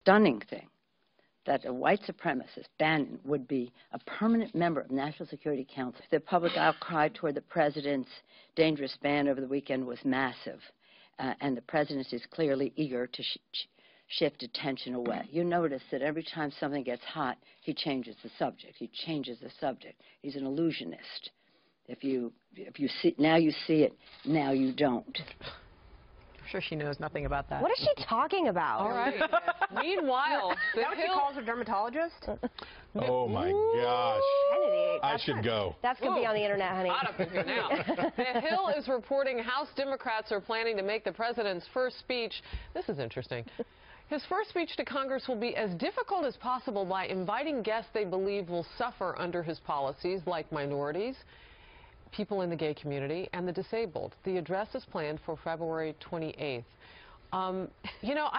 stunning thing that a white supremacist, Bannon, would be a permanent member of National Security Council. The public outcry toward the president's dangerous ban over the weekend was massive, and the president is clearly eager to shift attention away. You notice that every time something gets hot, he changes the subject. He changes the subject. He's an illusionist. If you see, now you see it, now you don't. I'm sure she knows nothing about that. What is she talking about? All right. Meanwhile, the Hill... She calls her dermatologist? Oh, my gosh. Kennedy, I should go. That's going to be on the internet, honey. Hot up in here now. The Hill is reporting House Democrats are planning to make the president's first speech. This is interesting. His first speech to Congress will be as difficult as possible by inviting guests they believe will suffer under his policies, like minorities, people in the gay community, and the disabled. The address is planned for February 28th. You know,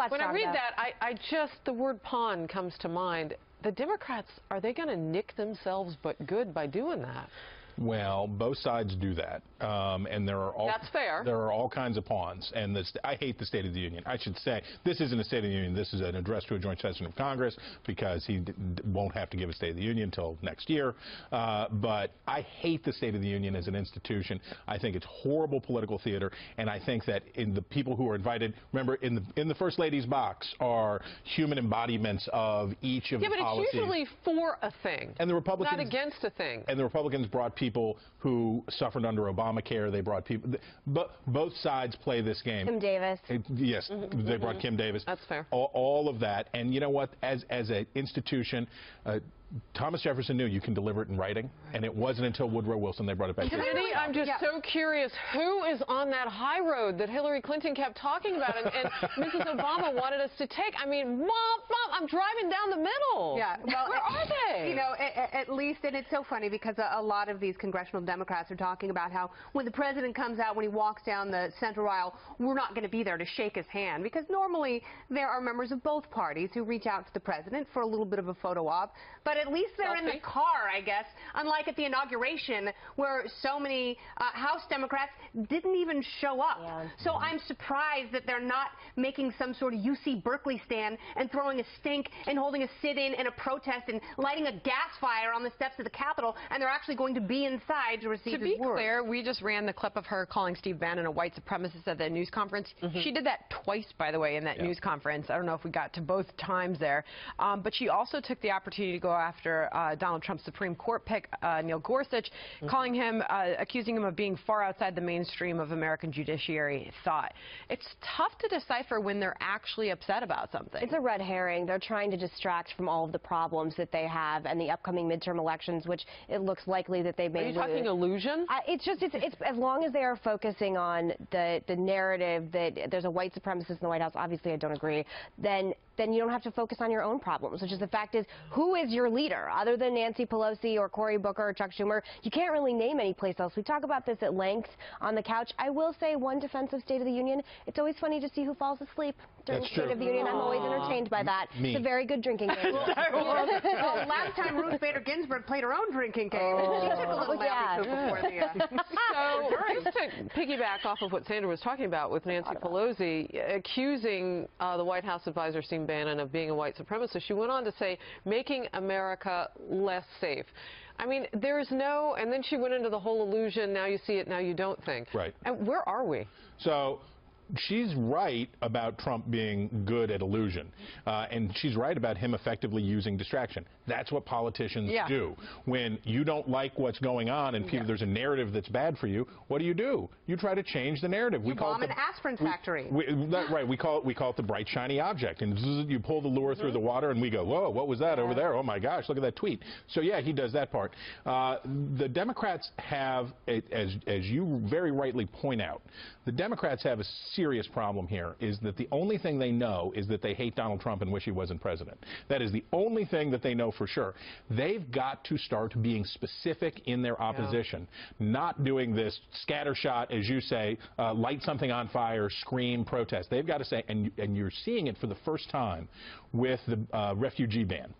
when I read that, the word pawn comes to mind. The Democrats, are they going to nick themselves but good by doing that? Well, both sides do that, and there are all that's fair. There are all kinds of pawns, and I hate the State of the Union. I should say this isn't a State of the Union. This is an address to a joint session of Congress because he won't have to give a State of the Union until next year. But I hate the State of the Union as an institution. I think it's horrible political theater, and I think that in the people who are invited, remember in the First Lady's box are human embodiments of each of the policies. Yeah, but it's usually for a thing, and the Republicans not against a thing. And the Republicans brought people who suffered under Obamacare. They brought people. But both sides play this game. Kim Davis. Yes, they brought Kim Davis. That's fair. All of that. And you know what? As an institution, Thomas Jefferson knew you can deliver it in writing, and it wasn't until Woodrow Wilson they brought it back. Kennedy, I'm just so curious, who is on that high road that Hillary Clinton kept talking about and Mrs. Obama wanted us to take? I mean, Mom, I'm driving down the middle. Yeah, well, where are they? You know, at least, and it's so funny because a lot of these congressional Democrats are talking about how when the president comes out, when he walks down the center aisle, we're not going to be there to shake his hand, because normally there are members of both parties who reach out to the president for a little bit of a photo op, but at least they're in the car, I guess, unlike at the inauguration where so many House Democrats didn't even show up. Yeah. So I'm surprised that they're not making some sort of UC Berkeley stand and throwing a stink and holding a sit-in and a protest and lighting a gas fire on the steps of the Capitol, and they're actually going to be inside to receive his word. To be clear, we just ran the clip of her calling Steve Bannon a white supremacist at the news conference. She did that twice, by the way, in that news conference. I don't know if we got to both times there. But she also took the opportunity to go after Donald Trump's Supreme Court pick, Neil Gorsuch, calling him, accusing him of being far outside the mainstream of American judiciary thought. It's tough to decipher when they're actually upset about something. It's a red herring. They're trying to distract from all of the problems that they have and the upcoming midterm elections, which it looks likely that they may lose. Are you talking illusion? It's as long as they are focusing on the narrative that there's a white supremacist in the White House, obviously I don't agree, then you don't have to focus on your own problems, which is the fact is, who is your leader? Other than Nancy Pelosi or Cory Booker or Chuck Schumer, you can't really name any place else. We talk about this at length on the couch. I will say one defense of State of the Union, it's always funny to see who falls asleep during State of the Union. I'm always entertained by that. It's a very good drinking game. Well, last time Ruth Bader Ginsburg played her own drinking game. She took a little nappy before the... So, just to piggyback off of what Sandra was talking about with Nancy Pelosi, accusing the White House advisor, Steve Bannon, of being a white supremacist, she went on to say, making America less safe. I mean, there is no, and then she went into the whole illusion, now you see it, now you don't think. Right. And where are we? So she's right about Trump being good at illusion, and she's right about him effectively using distraction. That's what politicians do. When you don't like what's going on and people, there's a narrative that's bad for you, what do? You try to change the narrative. We call it an aspirin factory. Right. We call it the bright, shiny object. And you pull the lure through the water, and we go, whoa, what was that over there? Oh, my gosh, look at that tweet. So, yeah, he does that part. The Democrats have, as you very rightly point out, the Democrats have a serious problem here, is that the only thing they know is that they hate Donald Trump and wish he wasn't president. That is the only thing that they know for sure. They've got to start being specific in their opposition, not doing this scattershot, as you say, light something on fire, scream, protest. They've got to say, and you're seeing it for the first time with the refugee ban.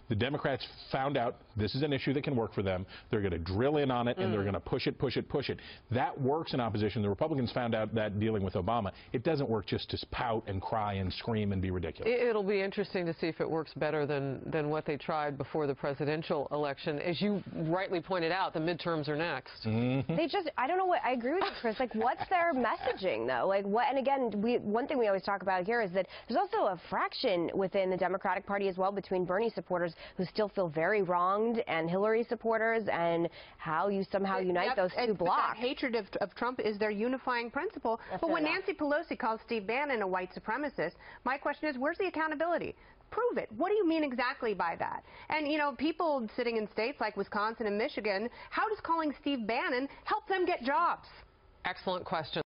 The Democrats found out this is an issue that can work for them. They're going to drill in on it, and they're going to push it, push it, push it. That works in opposition. The Republicans found out that dealing with Obama. It doesn't work just to pout and cry and scream and be ridiculous. It'll be interesting to see if it works better than what they tried before the presidential election. As you rightly pointed out, the midterms are next. They just, I don't know what, I agree with you, Chris. Like, what's their messaging, though? Like, what, and again, one thing we always talk about here is that there's also a fraction within the Democratic Party as well between Bernie supporters who still feel very wronged and Hillary supporters, and how you somehow unite those two blocks. That hatred of Trump is their unifying principle. But when Nancy Pelosi calls Steve Bannon a white supremacist, my question is, where's the accountability? Prove it. What do you mean exactly by that? And, you know, people sitting in states like Wisconsin and Michigan, how does calling Steve Bannon help them get jobs? Excellent question.